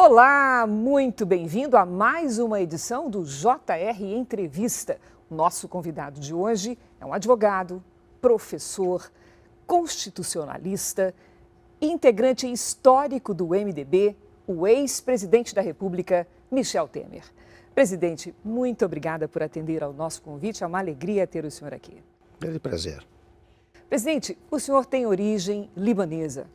Olá, muito bem-vindo a mais uma edição do JR Entrevista. Nosso convidado de hoje é um advogado, professor, constitucionalista, integrante histórico do MDB, o ex-presidente da República, Michel Temer. Presidente, muito obrigada por atender ao nosso convite. É uma alegria ter o senhor aqui. Grande prazer. Presidente, o senhor tem origem libanesa.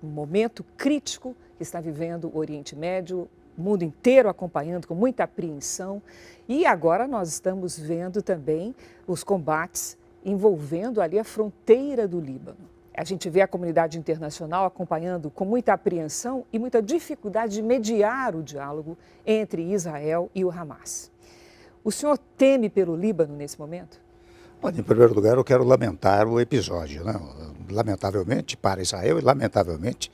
Um momento crítico que está vivendo o Oriente Médio, o mundo inteiro acompanhando com muita apreensão. E agora nós estamos vendo também os combates envolvendo ali a fronteira do Líbano. A gente vê a comunidade internacional acompanhando com muita apreensão e muita dificuldade de mediar o diálogo entre Israel e o Hamas. O senhor teme pelo Líbano nesse momento? Olha, em primeiro lugar, eu quero lamentar o episódio, né? Lamentavelmente para Israel e lamentavelmente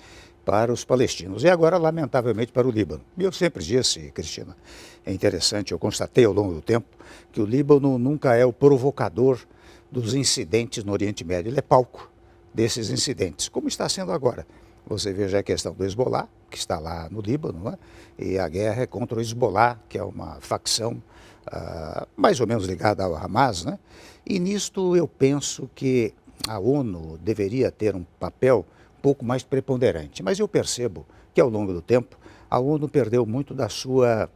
para os palestinos. E agora, lamentavelmente, para o Líbano. E eu sempre disse, Cristina, é interessante, eu constatei ao longo do tempo que o Líbano nunca é o provocador dos incidentes no Oriente Médio. Ele é palco desses incidentes, como está sendo agora. Você veja a questão do Hezbollah, que está lá no Líbano, né? E a guerra é contra o Hezbollah, que é uma facção mais ou menos ligada ao Hamas, né? E nisto eu penso que a ONU deveria ter um papel um pouco mais preponderante. Mas eu percebo que ao longo do tempo a ONU perdeu muito da sua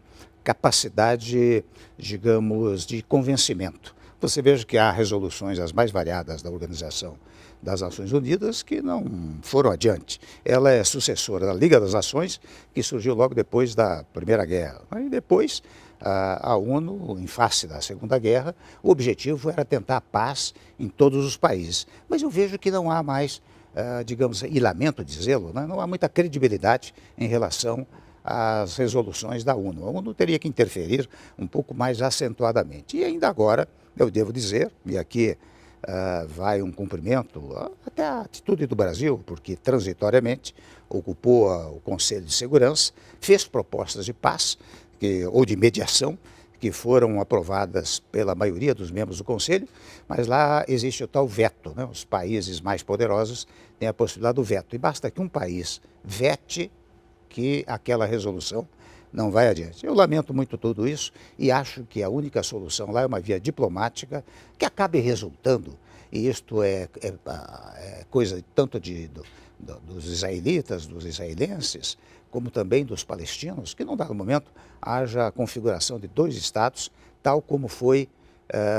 capacidade, digamos, de convencimento. Você veja que há resoluções as mais variadas da Organização das Nações Unidas que não foram adiante. Ela é sucessora da Liga das Nações, que surgiu logo depois da Primeira Guerra. E depois a ONU, em face da Segunda Guerra, o objetivo era tentar a paz em todos os países. Mas eu vejo que não há mais, digamos, e lamento dizê-lo, né? Não há muita credibilidade em relação às resoluções da ONU. A ONU teria que interferir um pouco mais acentuadamente. E ainda agora, eu devo dizer, e aqui vai um cumprimento até a atitude do Brasil, porque transitoriamente ocupou o Conselho de Segurança, fez propostas de paz, ou de mediação, que foram aprovadas pela maioria dos membros do Conselho, mas lá existe o tal veto, né? Os países mais poderosos têm a possibilidade do veto. E basta que um país vete que aquela resolução não vai adiante. Eu lamento muito tudo isso e acho que a única solução lá é uma via diplomática que acabe resultando, e isto é coisa tanto dos israelitas, dos israelenses, como também dos palestinos, que num dado momento haja a configuração de dois estados, tal como foi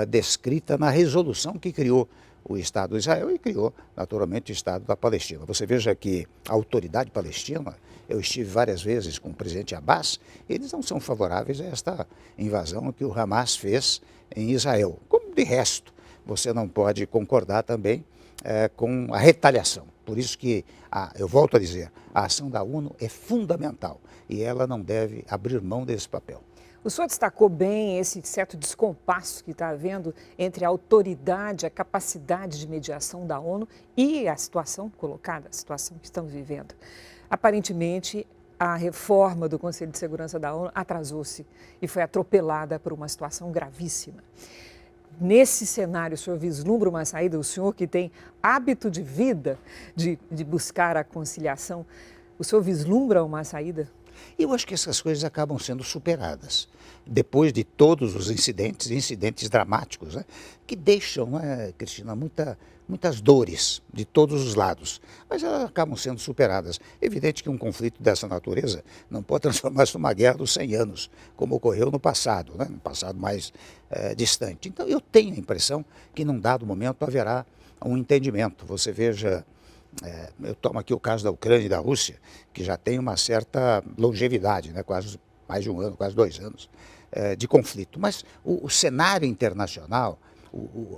descrita na resolução que criou o Estado de Israel e criou, naturalmente, o Estado da Palestina. Você veja que a autoridade palestina, eu estive várias vezes com o presidente Abbas, eles não são favoráveis a esta invasão que o Hamas fez em Israel. Como de resto, você não pode concordar também com a retaliação. Por isso que, eu volto a dizer, a ação da ONU é fundamental e ela não deve abrir mão desse papel. O senhor destacou bem esse certo descompasso que está havendo entre a autoridade, a capacidade de mediação da ONU e a situação colocada, a situação que estamos vivendo. Aparentemente, a reforma do Conselho de Segurança da ONU atrasou-se e foi atropelada por uma situação gravíssima. Nesse cenário, o senhor vislumbra uma saída? O senhor que tem hábito de vida de buscar a conciliação, o senhor vislumbra uma saída? Eu acho que essas coisas acabam sendo superadas depois de todos os incidentes dramáticos, né, que deixam, né, Cristina, muitas dores de todos os lados, mas elas acabam sendo superadas. É evidente que um conflito dessa natureza não pode transformar-se numa guerra dos 100 anos, como ocorreu no passado, né, no passado mais distante. Então eu tenho a impressão que num dado momento haverá um entendimento. Você veja, eu tomo aqui o caso da Ucrânia e da Rússia, que já tem uma certa longevidade, né, quase mais de um ano, quase 2 anos de conflito. Mas o cenário internacional,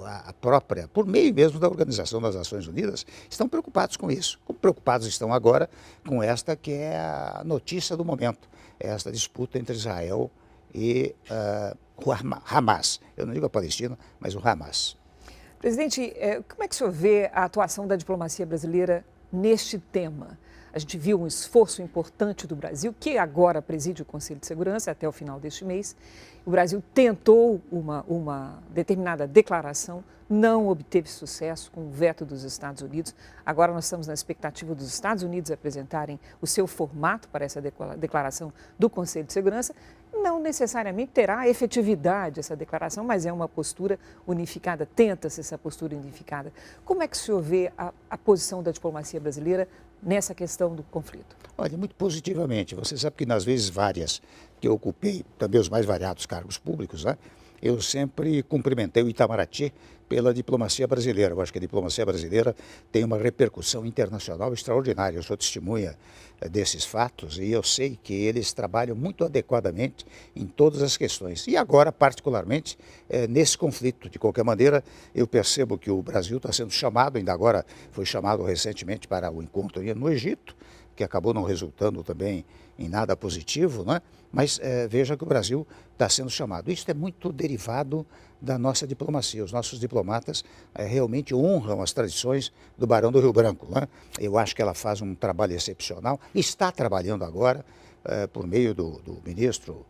a própria, por meio mesmo da Organização das Nações Unidas, estão preocupados com isso. Como preocupados estão agora com esta que é a notícia do momento, esta disputa entre Israel e o Hamas. Eu não digo a Palestina, mas o Hamas. Presidente, como é que o senhor vê a atuação da diplomacia brasileira neste tema? A gente viu um esforço importante do Brasil, que agora preside o Conselho de Segurança até o final deste mês. O Brasil tentou uma determinada declaração, não obteve sucesso com o veto dos Estados Unidos. Agora nós estamos na expectativa dos Estados Unidos apresentarem o seu formato para essa declaração do Conselho de Segurança. Não necessariamente terá efetividade essa declaração, mas é uma postura unificada, tenta-se essa postura unificada. Como é que o senhor vê a posição da diplomacia brasileira nessa questão do conflito? Olha, muito positivamente. Você sabe que nas vezes várias que eu ocupei também os mais variados cargos públicos, né, eu sempre cumprimentei o Itamaraty pela diplomacia brasileira. Eu acho que a diplomacia brasileira tem uma repercussão internacional extraordinária. Eu sou testemunha desses fatos e eu sei que eles trabalham muito adequadamente em todas as questões. E agora, particularmente, nesse conflito. De qualquer maneira, eu percebo que o Brasil está sendo chamado, ainda agora foi chamado recentemente para o encontro no Egito, que acabou não resultando também em nada positivo, né? Mas veja que o Brasil está sendo chamado. Isso é muito derivado da nossa diplomacia. Os nossos diplomatas realmente honram as tradições do Barão do Rio Branco, né? Eu acho que ela faz um trabalho excepcional, está trabalhando agora por meio do ministro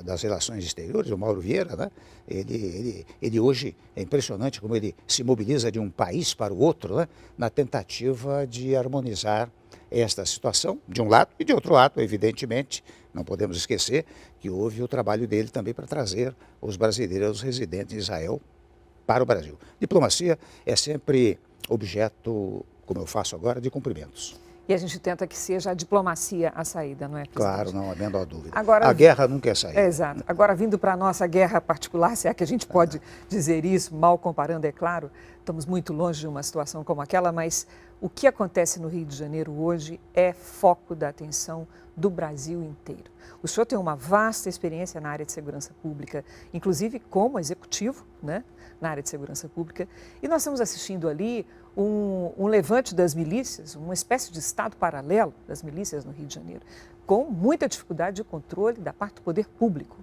das Relações Exteriores, o Mauro Vieira, né? Ele hoje, é impressionante como ele se mobiliza de um país para o outro, né? Na tentativa de harmonizar esta situação, de um lado, e de outro lado, evidentemente, não podemos esquecer que houve o trabalho dele também para trazer os brasileiros residentes em Israel para o Brasil. Diplomacia é sempre objeto, como eu faço agora, de cumprimentos. E a gente tenta que seja a diplomacia a saída, não é, presidente? Claro, não há a menor dúvida. Agora, a guerra nunca é saída. Exato. Agora, vindo para a nossa guerra particular, se é que a gente pode dizer isso, mal comparando, é claro, estamos muito longe de uma situação como aquela, mas o que acontece no Rio de Janeiro hoje é foco da atenção do Brasil inteiro. O senhor tem uma vasta experiência na área de segurança pública, inclusive como executivo, né, na área de segurança pública, e nós estamos assistindo ali um levante das milícias, uma espécie de estado paralelo das milícias no Rio de Janeiro, com muita dificuldade de controle da parte do poder público.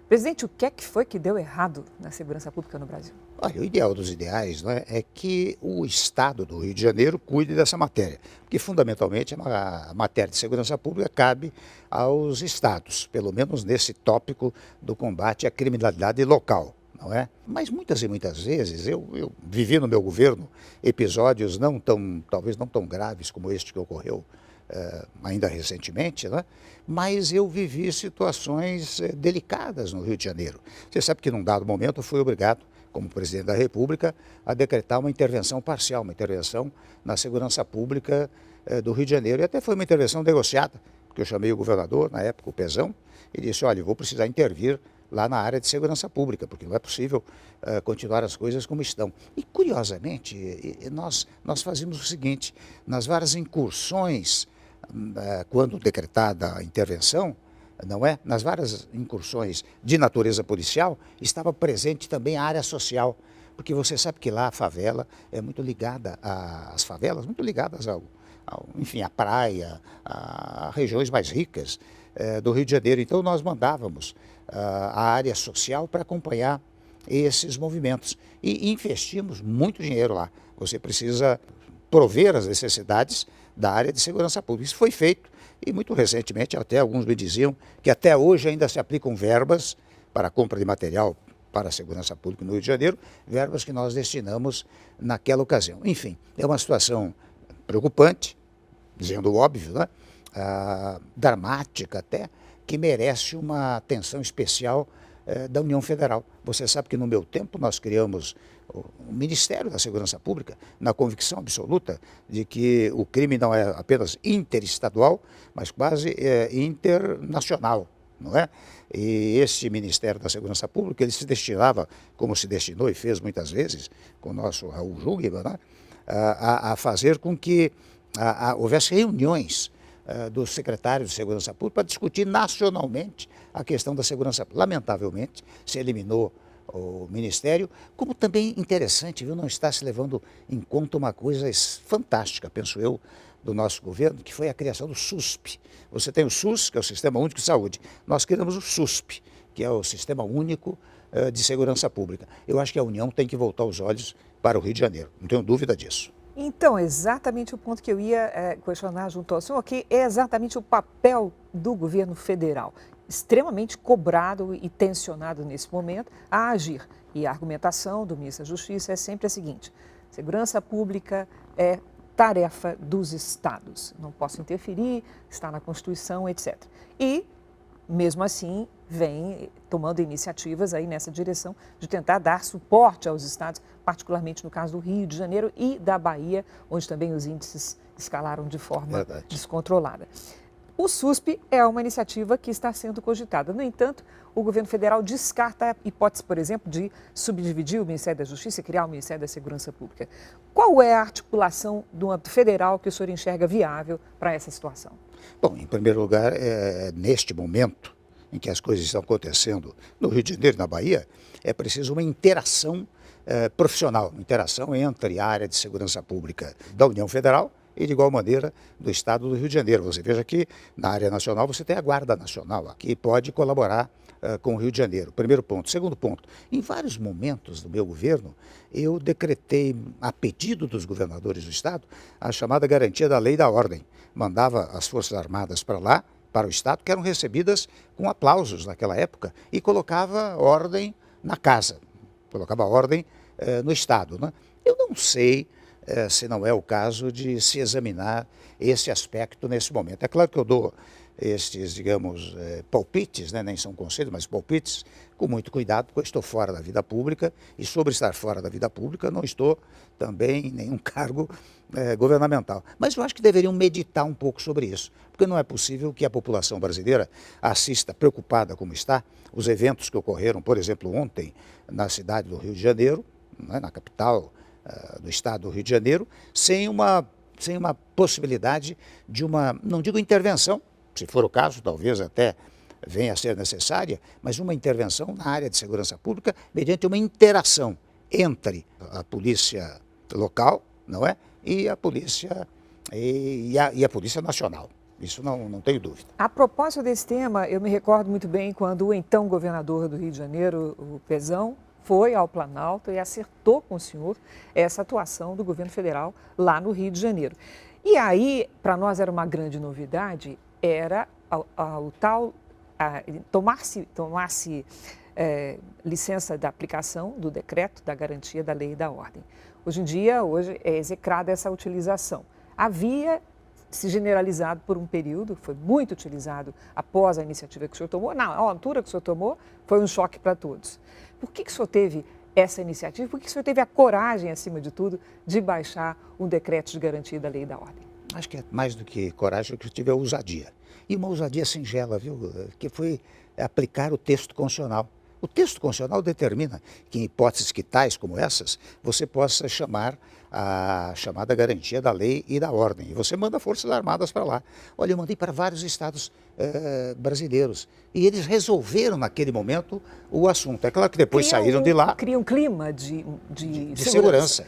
Presidente, o que é que foi que deu errado na segurança pública no Brasil? Olha, o ideal dos ideais, né, é que o Estado do Rio de Janeiro cuide dessa matéria, porque fundamentalmente a matéria de segurança pública cabe aos estados, pelo menos nesse tópico do combate à criminalidade local. Não é? Mas muitas e muitas vezes eu vivi no meu governo episódios talvez não tão graves como este que ocorreu ainda recentemente, né? Mas eu vivi situações delicadas no Rio de Janeiro. Você sabe que num dado momento eu fui obrigado, como presidente da República, a decretar uma intervenção parcial, uma intervenção na segurança pública do Rio de Janeiro. E até foi uma intervenção negociada, porque eu chamei o governador, na época o Pezão, e disse, olha, eu vou precisar intervir lá na área de segurança pública, porque não é possível continuar as coisas como estão. E, curiosamente, nós fazíamos o seguinte, nas várias incursões, quando decretada a intervenção, não é? Nas várias incursões de natureza policial, estava presente também a área social, porque você sabe que lá a favela é muito ligada, as favelas, muito ligadas enfim, à praia, a regiões mais ricas do Rio de Janeiro. Então nós mandávamos a área social para acompanhar esses movimentos e investimos muito dinheiro lá. Você precisa prover as necessidades da área de segurança pública. Isso foi feito e muito recentemente até alguns me diziam que até hoje ainda se aplicam verbas para a compra de material para a segurança pública no Rio de Janeiro, verbas que nós destinamos naquela ocasião. Enfim, é uma situação preocupante, dizendo o óbvio, né? Dramática até, que merece uma atenção especial da União Federal. Você sabe que no meu tempo nós criamos o Ministério da Segurança Pública, na convicção absoluta de que o crime não é apenas interestadual, mas quase internacional, não é? E esse Ministério da Segurança Pública, ele se destinava, como se destinou e fez muitas vezes, com o nosso Raul Jungmann, né? A fazer com que houvesse reuniões dos secretários de segurança pública para discutir nacionalmente a questão da segurança pública. Lamentavelmente, se eliminou o Ministério, como também interessante, viu, não está se levando em conta uma coisa fantástica, penso eu, do nosso governo, que foi a criação do SUSP. Você tem o SUS, que é o Sistema Único de Saúde. Nós criamos o SUSP, que é o Sistema Único de Segurança Pública. Eu acho que a União tem que voltar os olhos para o Rio de Janeiro, não tenho dúvida disso. Então, exatamente o ponto que eu ia questionar junto ao senhor, que é exatamente o papel do governo federal, extremamente cobrado e tensionado nesse momento, a agir. E a argumentação do ministro da Justiça é sempre a seguinte: segurança pública é tarefa dos estados, não posso interferir, está na Constituição, etc. E, mesmo assim, vem tomando iniciativas aí nessa direção de tentar dar suporte aos estados, particularmente no caso do Rio de Janeiro e da Bahia, onde também os índices escalaram de forma descontrolada. O SUSP é uma iniciativa que está sendo cogitada. No entanto, o governo federal descarta a hipótese, por exemplo, de subdividir o Ministério da Justiça e criar o Ministério da Segurança Pública. Qual é a articulação do âmbito federal que o senhor enxerga viável para essa situação? Bom, em primeiro lugar, neste momento em que as coisas estão acontecendo no Rio de Janeiro e na Bahia, é preciso uma interação profissional, uma interação entre a área de segurança pública da União Federal e, de igual maneira, do Estado do Rio de Janeiro. Você veja que na área nacional você tem a Guarda Nacional, que pode colaborar com o Rio de Janeiro. Primeiro ponto. Segundo ponto, em vários momentos do meu governo, eu decretei, a pedido dos governadores do Estado, a chamada garantia da lei e da ordem. Mandava as Forças Armadas para lá, para o Estado, que eram recebidas com aplausos naquela época, e colocava ordem na casa, colocava ordem no Estado, né? Eu não sei se não é o caso de se examinar esse aspecto nesse momento. É claro que eu dou estes, digamos, palpites, né? Nem são conselhos, mas palpites, com muito cuidado, porque eu estou fora da vida pública, e sobre estar fora da vida pública não estou também em nenhum cargo governamental. Mas eu acho que deveriam meditar um pouco sobre isso, porque não é possível que a população brasileira assista, preocupada como está, os eventos que ocorreram, por exemplo, ontem, na cidade do Rio de Janeiro, né, na capital do estado do Rio de Janeiro, sem uma possibilidade de uma, não digo intervenção, se for o caso, talvez até venha a ser necessária, mas uma intervenção na área de segurança pública mediante uma interação entre a polícia local, não é, e a polícia e a polícia nacional. Isso não tenho dúvida. A propósito desse tema, eu me recordo muito bem quando o então governador do Rio de Janeiro, o Pezão, foi ao Planalto e acertou com o senhor essa atuação do governo federal lá no Rio de Janeiro. E aí, para nós era uma grande novidade, era o tal tomar-se licença da aplicação do decreto da garantia da lei e da ordem. Hoje em dia, é execrada essa utilização. Havia se generalizado por um período, foi muito utilizado após a iniciativa que o senhor tomou. Na altura que o senhor tomou, foi um choque para todos. Por que o senhor teve essa iniciativa? Por que o senhor teve a coragem, acima de tudo, de baixar um decreto de garantia da lei e da ordem? Acho que é mais do que coragem, que eu tive a ousadia. E uma ousadia singela, viu? Que foi aplicar o texto constitucional. O texto constitucional determina que, em hipóteses que tais como essas, você possa chamar a chamada garantia da lei e da ordem. E você manda Forças Armadas para lá. Olha, eu mandei para vários estados brasileiros. E eles resolveram, naquele momento, o assunto. É claro que depois saíram de lá. Cria um clima de segurança.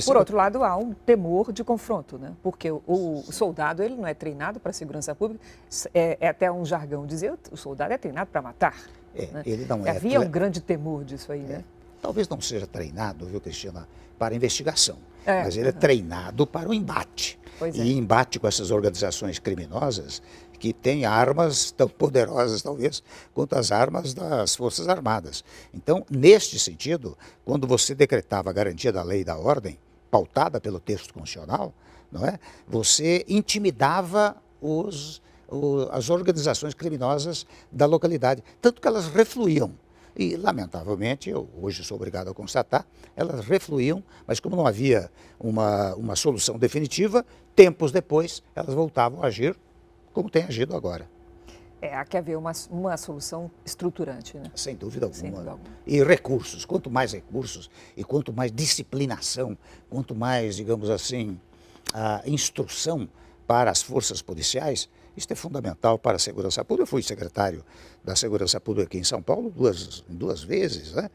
Por outro lado, há um temor de confronto, né? Porque o soldado ele não é treinado para a segurança pública. É até um jargão dizer, o soldado é treinado para matar. Né? Ele não é. Havia um grande temor disso aí, né? Talvez não seja treinado, viu, Cristina, para investigação, mas ele é treinado para o embate. E embate com essas organizações criminosas que têm armas tão poderosas, talvez, quanto as armas das Forças Armadas. Então, neste sentido, quando você decretava a garantia da lei e da ordem, pautada pelo texto constitucional, não é? Você intimidava as organizações criminosas da localidade, tanto que elas refluíam. E, lamentavelmente, eu hoje sou obrigado a constatar, elas refluíam, mas como não havia uma solução definitiva, tempos depois elas voltavam a agir como tem agido agora. Há que haver uma solução estruturante, né? Sem dúvida alguma. Sem dúvida alguma. E recursos, quanto mais recursos e quanto mais disciplinação, quanto mais, digamos assim, a instrução para as forças policiais, isso é fundamental para a segurança pública. Eu fui secretário da Segurança Pública aqui em São Paulo duas vezes, né?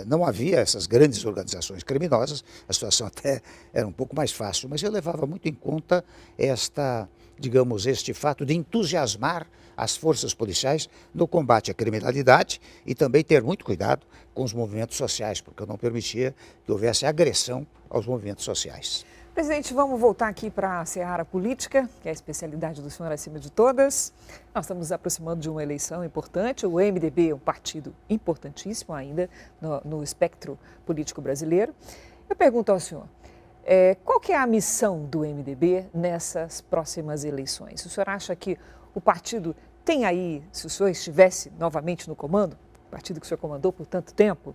Não havia essas grandes organizações criminosas, a situação até era um pouco mais fácil, mas eu levava muito em conta este fato de entusiasmar as forças policiais no combate à criminalidade e também ter muito cuidado com os movimentos sociais, porque eu não permitia que houvesse agressão aos movimentos sociais. Presidente, vamos voltar aqui para a seara política, que é a especialidade do senhor acima de todas. Nós estamos nos aproximando de uma eleição importante. O MDB é um partido importantíssimo ainda no espectro político brasileiro. Eu pergunto ao senhor, qual que é a missão do MDB nessas próximas eleições? O senhor acha que o partido tem aí, se o senhor estivesse novamente no comando, o partido que o senhor comandou por tanto tempo,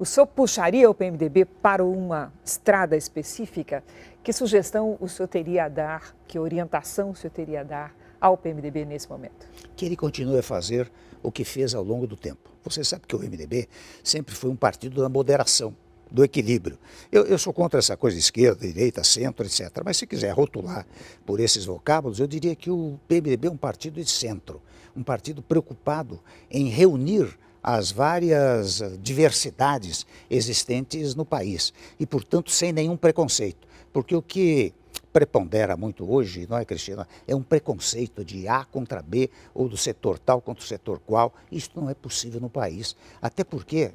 o senhor puxaria o PMDB para uma estrada específica? Que sugestão o senhor teria a dar, que orientação o senhor teria a dar ao PMDB nesse momento? Que ele continue a fazer o que fez ao longo do tempo. Você sabe que o MDB sempre foi um partido da moderação, do equilíbrio. Eu sou contra essa coisa de esquerda, direita, centro, etc. Mas se quiser rotular por esses vocábulos, eu diria que o PMDB é um partido de centro, um partido preocupado em reunir as várias diversidades existentes no país e, portanto, sem nenhum preconceito. Porque o que prepondera muito hoje, não é, Cristina? É um preconceito de A contra B ou do setor tal contra o setor qual. Isso não é possível no país. Até porque,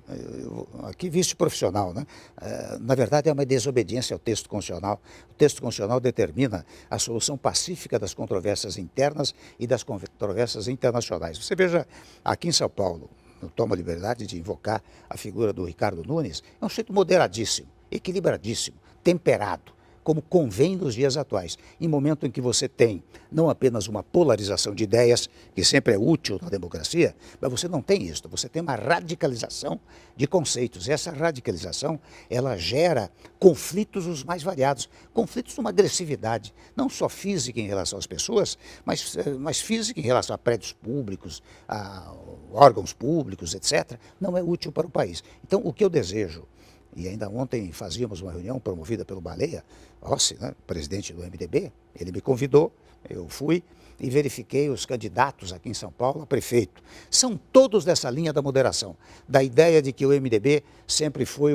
aqui vice profissional, né? Na verdade é uma desobediência ao texto constitucional. O texto constitucional determina a solução pacífica das controvérsias internas e das controvérsias internacionais. Você veja, aqui em São Paulo, eu tomo a liberdade de invocar a figura do Ricardo Nunes, é um sujeito moderadíssimo, equilibradíssimo, temperado, como convém nos dias atuais, em momento em que você tem não apenas uma polarização de ideias, que sempre é útil na democracia, mas você não tem isso, você tem uma radicalização de conceitos. Essa radicalização, ela gera conflitos os mais variados, conflitos de uma agressividade, não só física em relação às pessoas, mas física em relação a prédios públicos, a órgãos públicos, etc., não é útil para o país. Então, o que eu desejo, e ainda ontem fazíamos uma reunião promovida pelo Baleia Rossi, né, presidente do MDB, ele me convidou, eu fui e verifiquei os candidatos aqui em São Paulo a prefeito. São todos dessa linha da moderação, da ideia de que o MDB sempre foi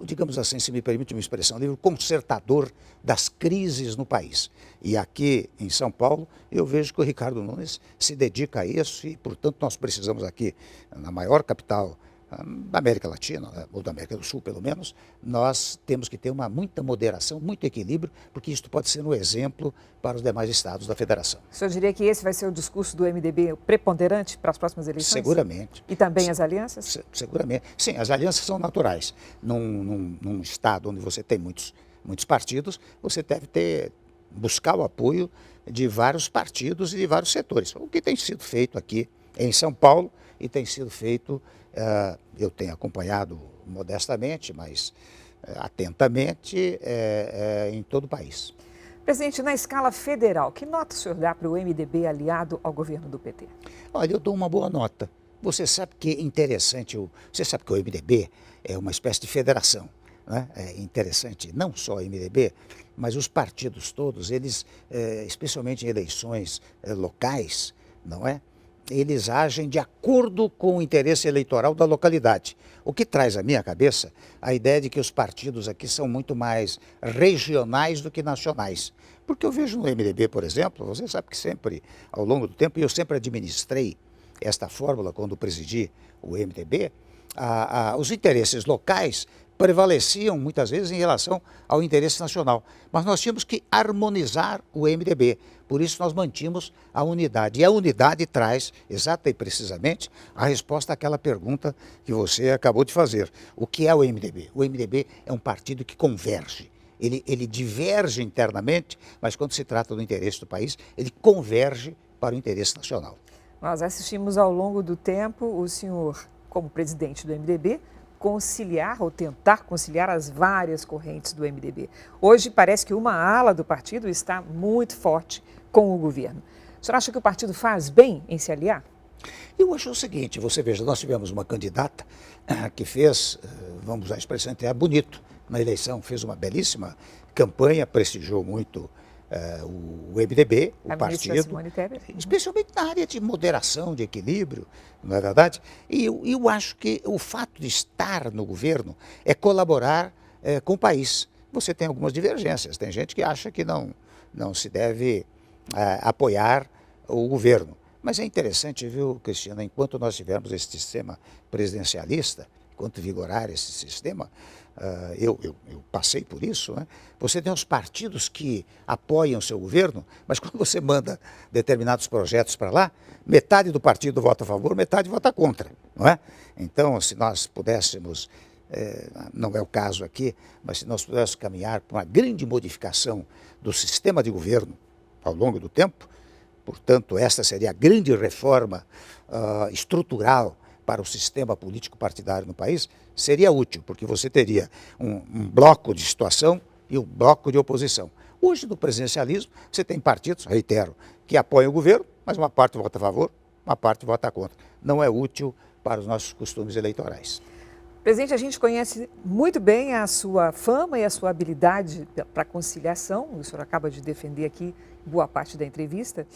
digamos assim, se me permite uma expressão livre, o consertador das crises no país. E aqui em São Paulo, eu vejo que o Ricardo Nunes se dedica a isso e, portanto, nós precisamos aqui, na maior capital da América Latina, ou da América do Sul, pelo menos, nós temos que ter muita moderação, muito equilíbrio, porque isso pode ser um exemplo para os demais estados da federação. O senhor diria que esse vai ser o discurso do MDB preponderante para as próximas eleições? Seguramente. E também as alianças? Seguramente. Sim, as alianças são naturais. Num estado onde você tem muitos partidos, você deve buscar o apoio de vários partidos e de vários setores. O que tem sido feito aqui em São Paulo e tem sido feito, eu tenho acompanhado modestamente, mas atentamente, em todo o país. Presidente, na escala federal, que nota o senhor dá para o MDB aliado ao governo do PT? Olha, eu dou uma boa nota. Você sabe que é interessante, você sabe que o MDB é uma espécie de federação, né? É interessante, não só o MDB, mas os partidos todos, eles, especialmente em eleições locais, não é? Eles agem de acordo com o interesse eleitoral da localidade. O que traz à minha cabeça a ideia de que os partidos aqui são muito mais regionais do que nacionais. Porque eu vejo no MDB, por exemplo, você sabe que sempre, ao longo do tempo, e eu sempre administrei esta fórmula quando presidi o MDB, os interesses locais prevaleciam muitas vezes em relação ao interesse nacional. Mas nós tínhamos que harmonizar o MDB. Por isso nós mantínhamos a unidade. E a unidade traz, exata e precisamente, a resposta àquela pergunta que você acabou de fazer. O que é o MDB? O MDB é um partido que converge. Ele diverge internamente, mas quando se trata do interesse do país, ele converge para o interesse nacional. Nós assistimos ao longo do tempo o senhor, como presidente do MDB, conciliar ou tentar conciliar as várias correntes do MDB. Hoje parece que uma ala do partido está muito forte com o governo. O senhor acha que o partido faz bem em se aliar? Eu acho o seguinte, você veja, nós tivemos uma candidata que fez, vamos usar a expressão, até bonito na eleição, fez uma belíssima campanha, prestigiou muito o MDB, o partido, especialmente na área de moderação, de equilíbrio, não é verdade? E eu acho que o fato de estar no governo é colaborar com o país. Você tem algumas divergências, tem gente que acha que não se deve apoiar o governo. Mas é interessante, viu, Cristina, enquanto nós tivermos esse sistema presidencialista, enquanto vigorar esse sistema, eu passei por isso, né? Você tem os partidos que apoiam o seu governo, mas quando você manda determinados projetos para lá, metade do partido vota a favor, metade vota contra, não é? Então, se nós pudéssemos, não é o caso aqui, mas se nós pudéssemos caminhar para uma grande modificação do sistema de governo ao longo do tempo, portanto, esta seria a grande reforma estrutural para o sistema político partidário no país, seria útil, porque você teria um bloco de situação e um bloco de oposição. Hoje, no presidencialismo, você tem partidos, reitero, que apoiam o governo, mas uma parte vota a favor, uma parte vota contra. Não é útil para os nossos costumes eleitorais. Presidente, a gente conhece muito bem a sua fama e a sua habilidade para conciliação, o senhor acaba de defender aqui boa parte da entrevista,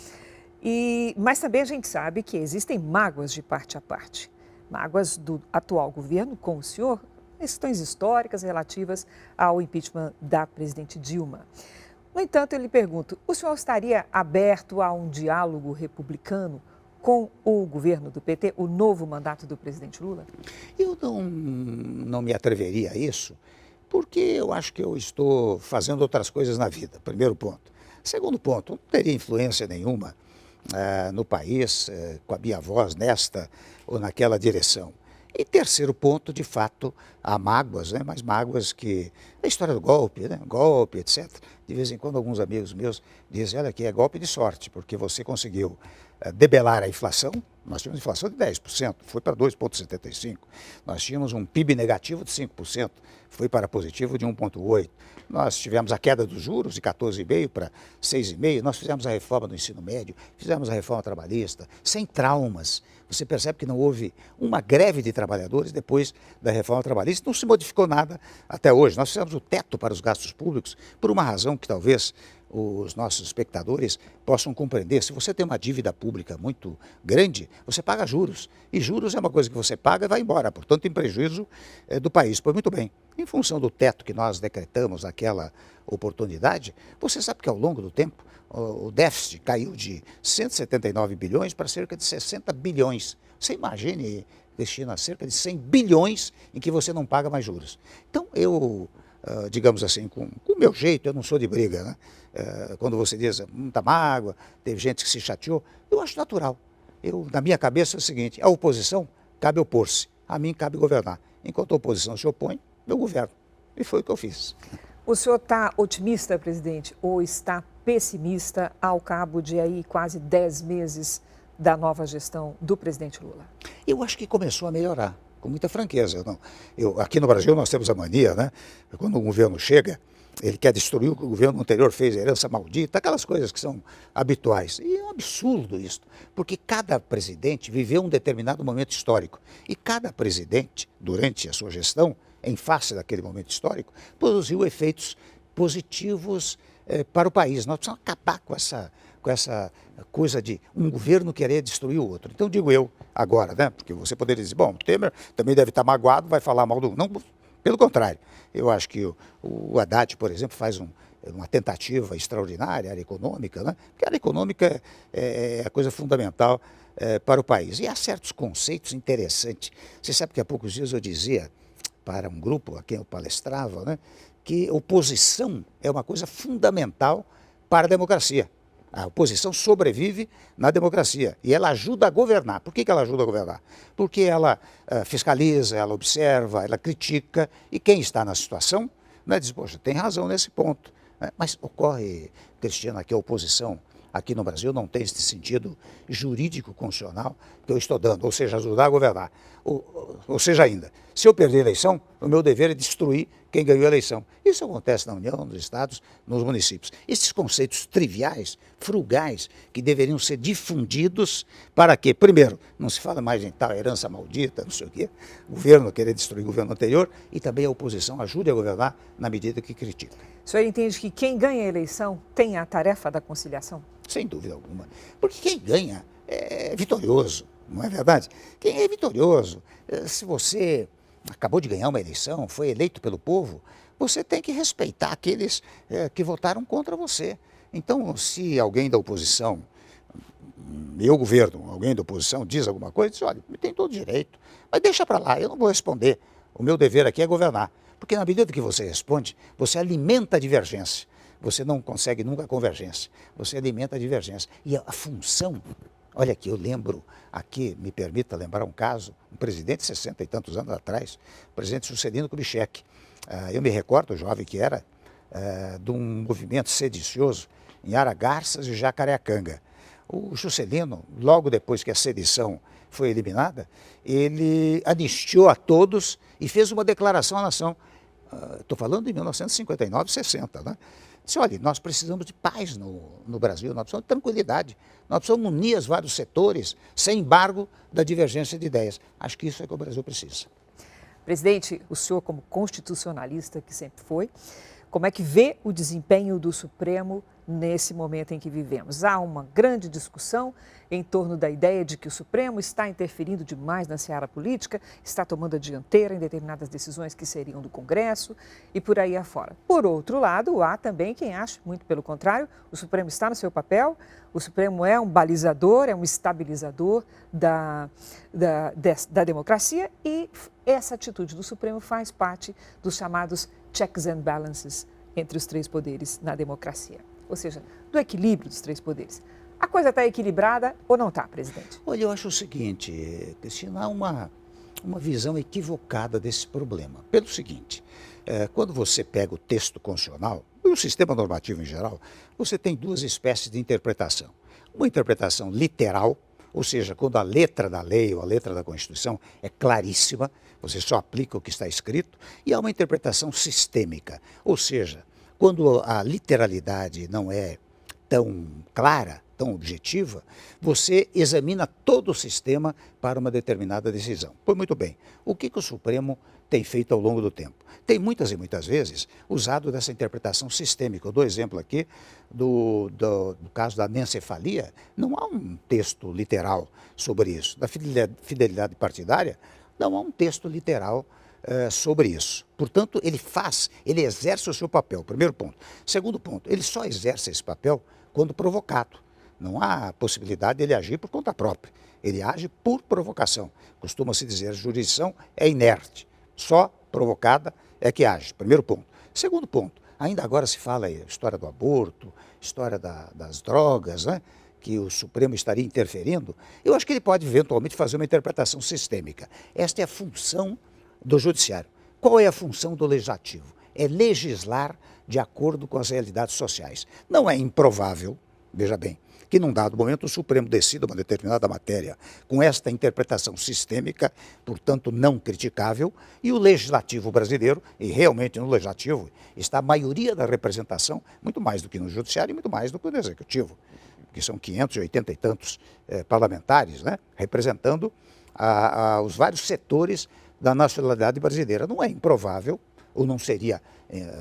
mas também a gente sabe que existem mágoas de parte a parte. Mágoas do atual governo com o senhor, questões históricas relativas ao impeachment da presidente Dilma. No entanto, eu lhe pergunto, o senhor estaria aberto a um diálogo republicano com o governo do PT, o novo mandato do presidente Lula? Eu não me atreveria a isso, porque eu acho que eu estou fazendo outras coisas na vida, primeiro ponto. Segundo ponto, não teria influência nenhuma no país com a minha voz nesta ou naquela direção. E terceiro ponto, de fato, há mágoas, né? Mas mágoas que... A história do golpe, né? Golpe, etc. De vez em quando alguns amigos meus dizem, olha aqui, é golpe de sorte, porque você conseguiu debelar a inflação. Nós tínhamos inflação de 10%, foi para 2,75%. Nós tínhamos um PIB negativo de 5%, foi para positivo de 1,8%. Nós tivemos a queda dos juros de 14,5% para 6,5%. Nós fizemos a reforma do ensino médio, fizemos a reforma trabalhista, sem traumas. Você percebe que não houve uma greve de trabalhadores depois da reforma trabalhista, não se modificou nada até hoje. Nós fizemos o teto para os gastos públicos por uma razão que talvez os nossos espectadores possam compreender. Se você tem uma dívida pública muito grande, você paga juros. E juros é uma coisa que você paga e vai embora, portanto, em prejuízo do país. Pois muito bem, em função do teto que nós decretamos naquela oportunidade, você sabe que ao longo do tempo o déficit caiu de 179 bilhões para cerca de 60 bilhões. Você imagine, Cristina, cerca de 100 bilhões em que você não paga mais juros. Então, eu... digamos assim, com o meu jeito, eu não sou de briga, né? Quando você diz muita mágoa, teve gente que se chateou, eu acho natural. Na minha cabeça é o seguinte, a oposição cabe opor-se, a mim cabe governar. Enquanto a oposição se opõe, eu governo. E foi o que eu fiz. O senhor está otimista, presidente, ou está pessimista ao cabo de aí quase 10 meses da nova gestão do presidente Lula? Eu acho que começou a melhorar. Com muita franqueza. Aqui no Brasil nós temos a mania, né? Quando um governo chega, ele quer destruir o que o governo anterior fez, a herança maldita, aquelas coisas que são habituais. E é um absurdo isso, porque cada presidente viveu um determinado momento histórico. E cada presidente, durante a sua gestão, em face daquele momento histórico, produziu efeitos positivos para o país. Nós precisamos acabar com essa coisa de um governo querer destruir o outro. Então digo eu agora, né? Porque você poderia dizer, bom, o Temer também deve estar magoado, vai falar mal do... Não, pelo contrário. Eu acho que o Haddad, por exemplo, faz uma tentativa extraordinária, área econômica, né? Porque a área econômica é a coisa fundamental para o país. E há certos conceitos interessantes. Você sabe que há poucos dias eu dizia para um grupo a quem eu palestrava, né, que oposição é uma coisa fundamental para a democracia. A oposição sobrevive na democracia e ela ajuda a governar. Por que ela ajuda a governar? Porque ela fiscaliza, ela observa, ela critica e quem está na situação, né, diz, poxa, tem razão nesse ponto. Mas ocorre, Cristina, que a oposição aqui no Brasil não tem esse sentido jurídico constitucional que eu estou dando, ou seja, ajudar a governar. Ou seja ainda, se eu perder a eleição, o meu dever é destruir quem ganhou a eleição. Isso acontece na União, nos estados, nos municípios. Esses conceitos triviais, frugais, que deveriam ser difundidos para que, primeiro, não se fala mais em tal herança maldita, não sei o quê, o governo querer destruir o governo anterior e também a oposição ajude a governar na medida que critica. O senhor entende que quem ganha a eleição tem a tarefa da conciliação? Sem dúvida alguma. Porque quem ganha é vitorioso, não é verdade? Quem é vitorioso, se você acabou de ganhar uma eleição, foi eleito pelo povo, você tem que respeitar aqueles que votaram contra você. Então, se alguém da oposição, meu governo, alguém da oposição diz alguma coisa, diz, olha, tem todo direito, mas deixa para lá, eu não vou responder. O meu dever aqui é governar. Porque na medida que você responde, você alimenta a divergência. Você não consegue nunca a convergência. Você alimenta a divergência. E a função, olha aqui, eu lembro, aqui, me permita lembrar um caso, um presidente 60 e tantos anos atrás, o presidente Juscelino Kubitschek. Eu me recordo, jovem que era, de um movimento sedicioso em Aragarças e Jacareacanga. O Juscelino, logo depois que a sedição foi eliminada, ele anistiou a todos e fez uma declaração à nação. Estou falando de 1959, 60, né? Disse, olha, nós precisamos de paz no Brasil, nós precisamos de tranquilidade, nós precisamos unir os vários setores, sem embargo da divergência de ideias. Acho que isso é que o Brasil precisa. Presidente, o senhor como constitucionalista que sempre foi, como é que vê o desempenho do Supremo nesse momento em que vivemos? Há uma grande discussão em torno da ideia de que o Supremo está interferindo demais na seara política, está tomando a dianteira em determinadas decisões que seriam do Congresso e por aí afora. Por outro lado, há também quem acha, muito pelo contrário, o Supremo está no seu papel, o Supremo é um balizador, é um estabilizador da democracia e essa atitude do Supremo faz parte dos chamados checks and balances entre os três poderes na democracia. Ou seja, do equilíbrio dos três poderes. A coisa está equilibrada ou não está, presidente? Olha, eu acho o seguinte, Cristina, há uma visão equivocada desse problema. Pelo seguinte, quando você pega o texto constitucional, e o sistema normativo em geral, você tem duas espécies de interpretação. Uma interpretação literal, ou seja, quando a letra da lei ou a letra da Constituição é claríssima, você só aplica o que está escrito, e há uma interpretação sistêmica, ou seja, quando a literalidade não é tão clara, tão objetiva, você examina todo o sistema para uma determinada decisão. Pois muito bem, o que o Supremo tem feito ao longo do tempo? Tem muitas e muitas vezes usado dessa interpretação sistêmica. Eu dou exemplo aqui do caso da anencefalia. Não há um texto literal sobre isso. Da fidelidade partidária, não há um texto literal sobre isso. Portanto, ele exerce o seu papel, primeiro ponto. Segundo ponto, ele só exerce esse papel quando provocado. Não há possibilidade de ele agir por conta própria. Ele age por provocação. Costuma-se dizer, a jurisdição é inerte, só provocada é que age. Primeiro ponto. Segundo ponto, ainda agora se fala aí, história do aborto, história das drogas, né? Que o Supremo estaria interferindo. Eu acho que ele pode eventualmente fazer uma interpretação sistêmica. Esta é a função do Judiciário. Qual é a função do Legislativo? É legislar de acordo com as realidades sociais. Não é improvável, veja bem, que num dado momento o Supremo decida uma determinada matéria com esta interpretação sistêmica, portanto não criticável, e o Legislativo brasileiro, e realmente no Legislativo está a maioria da representação, muito mais do que no Judiciário e muito mais do que no Executivo, que são 580 e tantos parlamentares, né, representando os vários setores da nacionalidade brasileira. Não é improvável, ou não seria,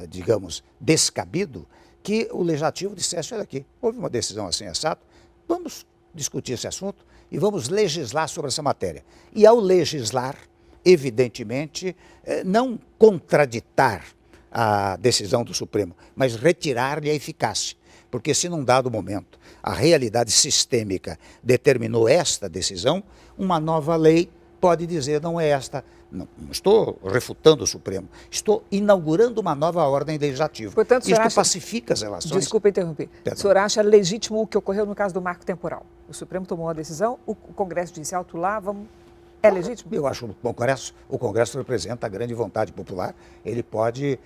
digamos, descabido, que o Legislativo dissesse, olha aqui, houve uma decisão assim, assado, vamos discutir esse assunto e vamos legislar sobre essa matéria. E ao legislar, evidentemente, não contraditar a decisão do Supremo, mas retirar-lhe a eficácia. Porque se num dado momento a realidade sistêmica determinou esta decisão, uma nova lei pode dizer não é esta. Não estou refutando o Supremo, estou inaugurando uma nova ordem legislativa. Portanto, isto pacifica as relações. Desculpa interromper. O senhor acha legítimo o que ocorreu no caso do marco temporal? O Supremo tomou uma decisão, o Congresso disse alto lá, é legítimo? Eu acho que o Congresso representa a grande vontade popular, ele pode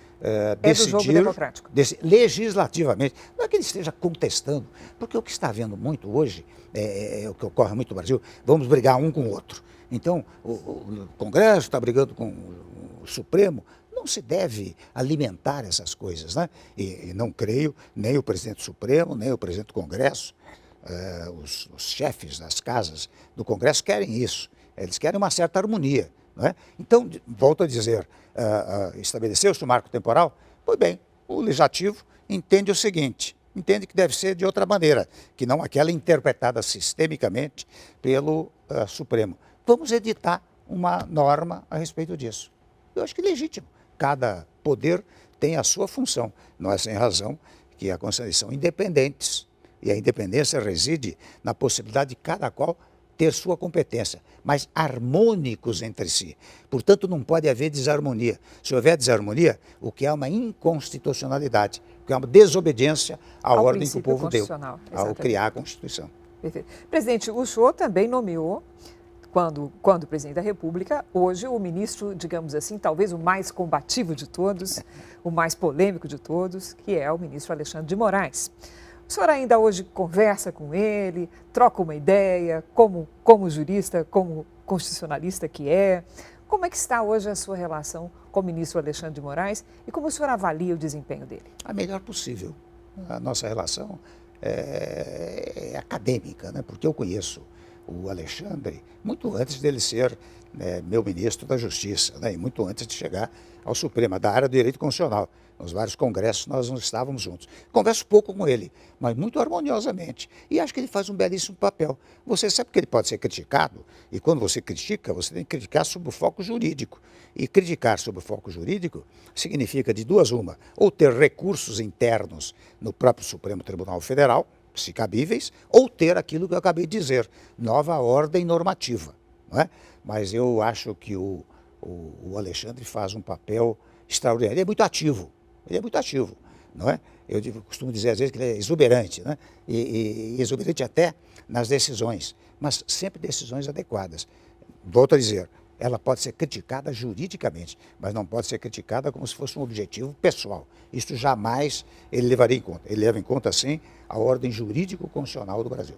decidir do jogo democrático. Legislativamente. Não é que ele esteja contestando, porque o que está havendo muito hoje, é o que ocorre muito no Brasil, vamos brigar um com o outro. Então, o Congresso está brigando com o Supremo, não se deve alimentar essas coisas, né? E não creio, nem o presidente do Supremo, nem o presidente do Congresso, os chefes das casas do Congresso querem isso. Eles querem uma certa harmonia, não é? Então, volto a dizer, estabeleceu-se o marco temporal, pois bem, o Legislativo entende o seguinte, entende que deve ser de outra maneira, que não aquela interpretada sistemicamente pelo Supremo. Vamos editar uma norma a respeito disso. Eu acho que é legítimo. Cada poder tem a sua função. Não é sem razão que a Constituição são independentes. E a independência reside na possibilidade de cada qual ter sua competência, mas harmônicos entre si. Portanto, não pode haver desarmonia. Se houver desarmonia, o que é uma inconstitucionalidade, o que é uma desobediência à Ao ordem que o povo deu, ao exatamente. criar a Constituição. Perfeito. Presidente, o senhor também nomeou, quando presidente da República, hoje o ministro, digamos assim, talvez o mais combativo de todos, o mais polêmico de todos, que é o ministro Alexandre de Moraes. O senhor ainda hoje conversa com ele, troca uma ideia, como jurista, como constitucionalista que é. Como é que está hoje a sua relação com o ministro Alexandre de Moraes e como o senhor avalia o desempenho dele? A melhor possível. A nossa relação é acadêmica, né? Porque eu conheço o Alexandre muito antes dele ser meu ministro da Justiça, né? E muito antes de chegar ao Supremo, da área do direito constitucional. Nos vários congressos nós não estávamos juntos. Converso pouco com ele, mas muito harmoniosamente. E acho que ele faz um belíssimo papel. Você sabe que ele pode ser criticado, e quando você critica, você tem que criticar sob o foco jurídico. E criticar sob o foco jurídico significa de duas uma, ou ter recursos internos no próprio Supremo Tribunal Federal, se cabíveis, ou ter aquilo que eu acabei de dizer, nova ordem normativa. Não é? Mas eu acho que o Alexandre faz um papel extraordinário. Ele é muito ativo. Ele é muito ativo, não é? Eu costumo dizer às vezes que ele é exuberante, né? E exuberante até nas decisões, mas sempre decisões adequadas. Volto a dizer, ela pode ser criticada juridicamente, mas não pode ser criticada como se fosse um objetivo pessoal. Isso jamais ele levaria em conta. Ele leva em conta, sim, a ordem jurídico-constitucional do Brasil.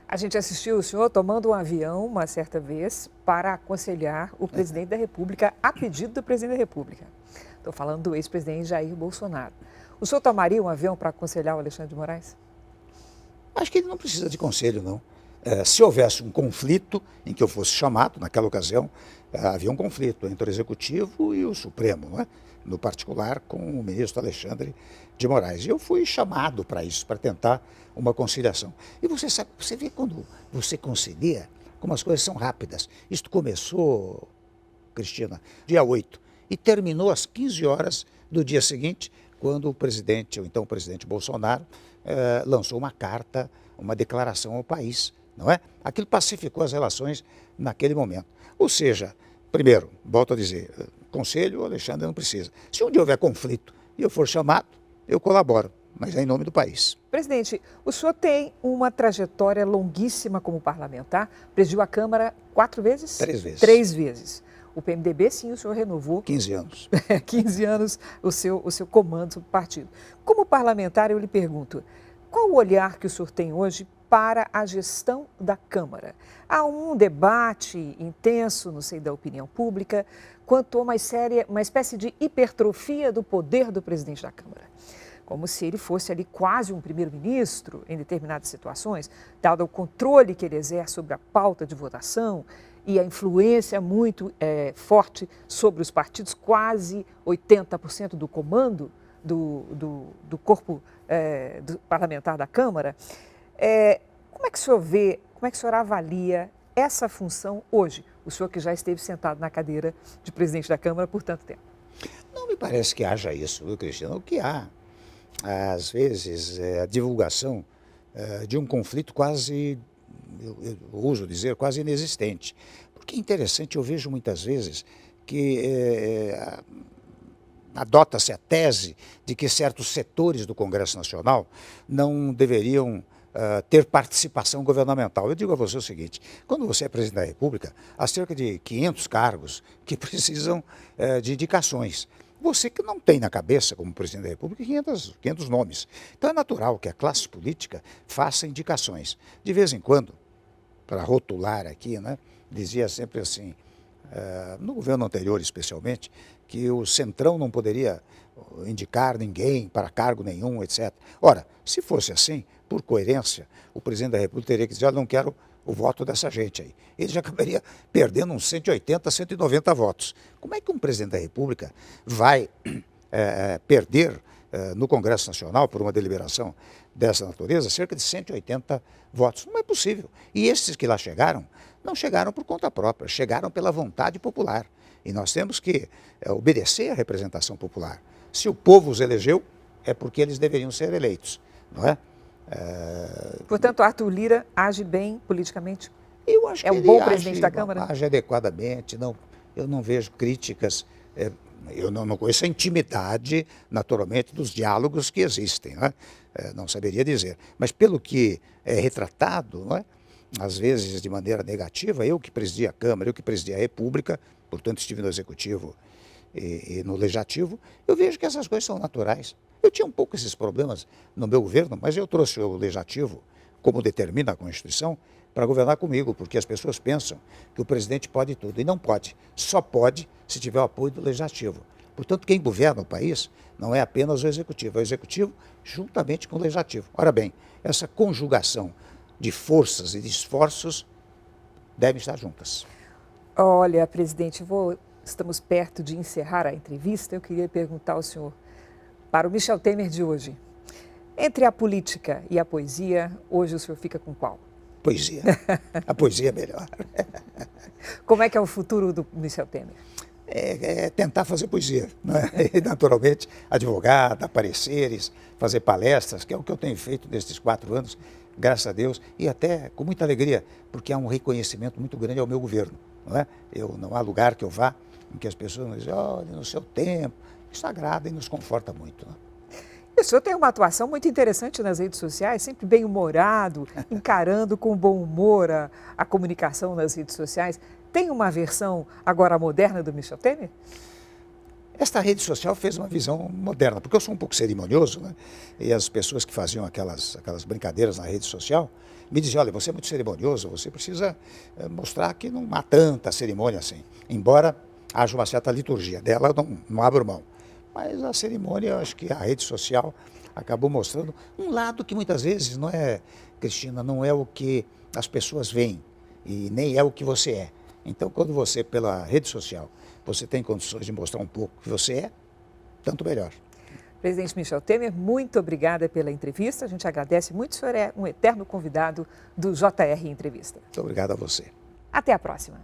A gente assistiu o senhor tomando um avião uma certa vez para aconselhar o presidente da República a pedido do presidente da República. Estou falando do ex-presidente Jair Bolsonaro. O senhor tomaria um avião para aconselhar o Alexandre de Moraes? Acho que ele não precisa de conselho, não. Se houvesse um conflito em que eu fosse chamado, naquela ocasião, havia um conflito entre o Executivo e o Supremo, não é? No particular com o ministro Alexandre de Moraes. E eu fui chamado para isso, para tentar uma conciliação. E você sabe, você vê quando você concilia, como as coisas são rápidas. Isto começou, Cristina, dia 8 e terminou às 15 horas do dia seguinte, quando o presidente, ou então o presidente Bolsonaro, lançou uma carta, uma declaração ao país, não é? Aquilo pacificou as relações naquele momento. Ou seja, primeiro, volto a dizer, conselho, o Alexandre não precisa. Se um dia houver conflito e eu for chamado, eu colaboro, mas é em nome do país. Presidente, o senhor tem uma trajetória longuíssima como parlamentar, presidiu a Câmara 4 vezes? 3 vezes. 3 vezes. O PMDB, sim, o senhor renovou. 15 anos. 15 anos o seu comando sobre o partido. Como parlamentar, eu lhe pergunto, qual o olhar que o senhor tem hoje para a gestão da Câmara? Há um debate intenso no seio da opinião pública quanto a uma espécie de hipertrofia do poder do presidente da Câmara. Como se ele fosse ali quase um primeiro-ministro em determinadas situações, dado o controle que ele exerce sobre a pauta de votação e a influência muito forte sobre os partidos, quase 80% do comando do corpo do parlamentar da Câmara. Como é que o senhor vê, como é que o senhor avalia essa função hoje? O senhor que já esteve sentado na cadeira de presidente da Câmara por tanto tempo. Não me parece que haja isso, viu, Cristina? O que há, às vezes, é a divulgação de um conflito quase, eu uso dizer, quase inexistente. Porque é interessante, eu vejo muitas vezes que adota-se a tese de que certos setores do Congresso Nacional não deveriam ter participação governamental. Eu digo a você o seguinte, quando você é presidente da República, há cerca de 500 cargos que precisam de indicações. Você que não tem na cabeça, como presidente da República, 500 nomes. Então é natural que a classe política faça indicações. De vez em quando, para rotular aqui, né, dizia sempre assim, no governo anterior especialmente, que o Centrão não poderia indicar ninguém para cargo nenhum, etc. Ora, se fosse assim, por coerência, o presidente da República teria que dizer, não quero o voto dessa gente aí. Ele já acabaria perdendo uns 180, 190 votos. Como é que um presidente da República vai perder no Congresso Nacional, por uma deliberação dessa natureza, cerca de 180 votos? Não é possível. E esses que lá chegaram, não chegaram por conta própria, chegaram pela vontade popular. E nós temos que obedecer à representação popular. Se o povo os elegeu, é porque eles deveriam ser eleitos, não é? Portanto, Arthur Lira age bem politicamente? Eu acho que É um ele bom presidente da Câmara? age adequadamente, não, eu não vejo críticas, eu não conheço a intimidade, naturalmente, dos diálogos que existem, né? Não saberia dizer. Mas pelo que é retratado, não é? Às vezes de maneira negativa, eu que presidi a Câmara, eu que presidi a República, portanto estive no Executivo e no Legislativo, eu vejo que essas coisas são naturais. Eu tinha um pouco esses problemas no meu governo, mas eu trouxe o Legislativo, como determina a Constituição, para governar comigo, porque as pessoas pensam que o presidente pode tudo, e não pode. Só pode se tiver o apoio do Legislativo. Portanto, quem governa o país não é apenas o Executivo, é o Executivo juntamente com o Legislativo. Ora bem, essa conjugação de forças e de esforços devem estar juntas. Olha, presidente, estamos perto de encerrar a entrevista. Eu queria perguntar ao senhor, para o Michel Temer de hoje, entre a política e a poesia, hoje o senhor fica com qual? Poesia. A poesia é melhor. Como é que é o futuro do Michel Temer? É tentar fazer poesia, né? E, naturalmente, advogar, dar pareceres, fazer palestras, que é o que eu tenho feito nesses 4 anos, graças a Deus, e até com muita alegria, porque há um reconhecimento muito grande ao meu governo. Não é? Não há lugar que eu vá em que as pessoas nos dizem, olha, no seu tempo, isso agrada e nos conforta muito. Né? E o senhor tem uma atuação muito interessante nas redes sociais, sempre bem-humorado, encarando com bom humor a comunicação nas redes sociais. Tem uma versão agora moderna do Michel Temer? Esta rede social fez uma visão moderna, porque eu sou um pouco cerimonioso, né? E as pessoas que faziam aquelas brincadeiras na rede social me diziam, olha, você é muito cerimonioso, você precisa mostrar que não há tanta cerimônia assim. Embora haja uma certa liturgia dela, não abro mão. Mas a cerimônia, eu acho que a rede social acabou mostrando um lado que muitas vezes, não é, Cristina, não é o que as pessoas veem e nem é o que você é. Então, quando você, pela rede social, você tem condições de mostrar um pouco o que você é, tanto melhor. Presidente Michel Temer, muito obrigada pela entrevista. A gente agradece muito. O senhor é um eterno convidado do JR Entrevista. Muito obrigado a você. Até a próxima.